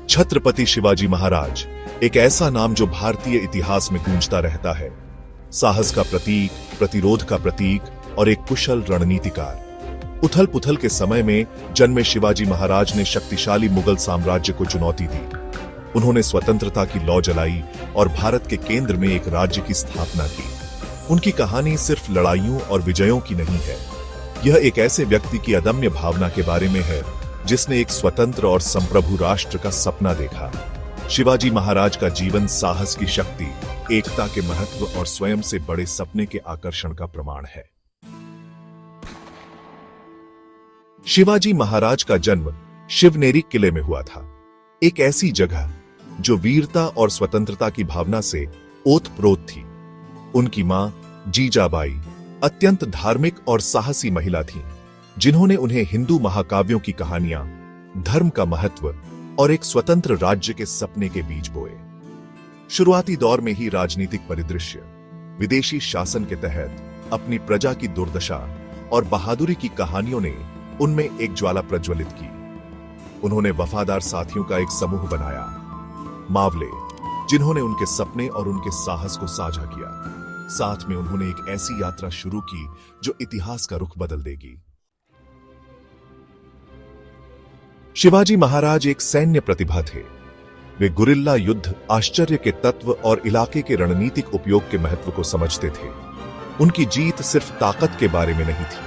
छत्रपति शिवाजी महाराज एक ऐसा नाम जो भारतीय इतिहास में गूंजता रहता है। साहस का प्रतीक, प्रतिरोध का प्रतीक और एक कुशल रणनीतिकार। उथल पुथल के समय में जन्मे शिवाजी महाराज ने शक्तिशाली मुगल साम्राज्य को चुनौती दी। उन्होंने स्वतंत्रता की लौ जलाई और भारत के केंद्र में एक राज्य की स्थापना की। उनकी कहानी सिर्फ लड़ाइयों और विजयों की नहीं है, यह एक ऐसे व्यक्ति की अदम्य भावना के बारे में है जिसने एक स्वतंत्र और संप्रभु राष्ट्र का सपना देखा। शिवाजी महाराज का जीवन साहस की शक्ति, एकता के महत्व और स्वयं से बड़े सपने के आकर्षण का प्रमाण है। शिवाजी महाराज का जन्म शिवनेरी किले में हुआ था, एक ऐसी जगह जो वीरता और स्वतंत्रता की भावना से ओतप्रोत थी। उनकी मां जीजाबाई अत्यंत धार्मिक और साहसी महिला थीं, जिन्होंने उन्हें हिंदू महाकाव्यों की कहानियां, धर्म का महत्व और एक स्वतंत्र राज्य के सपने के बीज बोए। शुरुआती दौर में ही राजनीतिक परिदृश्य, विदेशी शासन के तहत अपनी प्रजा की दुर्दशा और बहादुरी की कहानियों ने उनमें एक ज्वाला प्रज्वलित की। उन्होंने वफादार साथियों का एक समूह बनाया, मावले, जिन्होंने उनके सपने और उनके साहस को साझा किया। साथ में उन्होंने एक ऐसी यात्रा शुरू की जो इतिहास का रुख बदल देगी। शिवाजी महाराज एक सैन्य प्रतिभा थे। वे गुरिल्ला युद्ध, आश्चर्य के तत्व और इलाके के रणनीतिक उपयोग के महत्व को समझते थे। उनकी जीत सिर्फ ताकत के बारे में नहीं थी,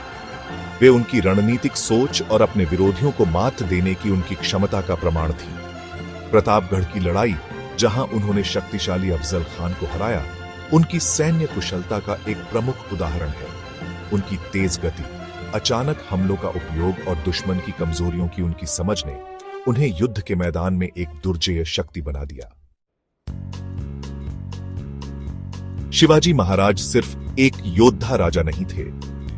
वे उनकी रणनीतिक सोच और अपने विरोधियों को मात देने की उनकी क्षमता का प्रमाण थी। प्रतापगढ़ की लड़ाई, जहां उन्होंने शक्तिशाली अफजल खान को हराया, उनकी सैन्य कुशलता का एक प्रमुख उदाहरण है। उनकी तेज गति, अचानक हमलों का उपयोग और दुश्मन की कमजोरियों की उनकी समझ ने उन्हें युद्ध के मैदान में एक दुर्जेय शक्ति बना दिया। शिवाजी महाराज सिर्फ एक योद्धा राजा नहीं थे,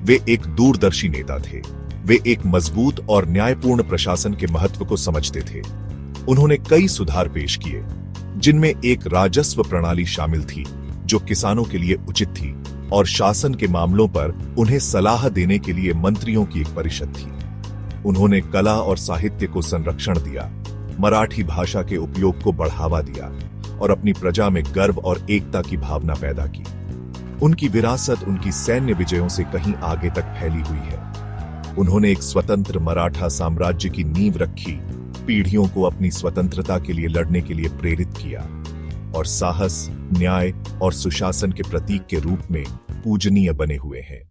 वे एक दूरदर्शी नेता थे। वे एक मजबूत और न्यायपूर्ण प्रशासन के महत्व को समझते थे। उन्होंने कई सुधार पेश किए, जिनमें एक राजस्व प्रणाली शामिल थी जो किसानों के लिए उचित थी, और शासन के मामलों पर उन्हें सलाह देने के लिए मंत्रियों की एक परिषद थी। उन्होंने कला और साहित्य को संरक्षण दिया, मराठी भाषा के उपयोग को बढ़ावा दिया और अपनी प्रजा में गर्व और एकता की भावना पैदा की। उनकी विरासत उनकी सैन्य विजयों से कहीं आगे तक फैली हुई है। उन्होंने एक स्वतंत्र मराठा साम्राज्य की नींव रखी, पीढ़ियों को अपनी स्वतंत्रता के लिए लड़ने के लिए प्रेरित किया और साहस, न्याय और सुशासन के प्रतीक के रूप में पूजनीय बने हुए हैं।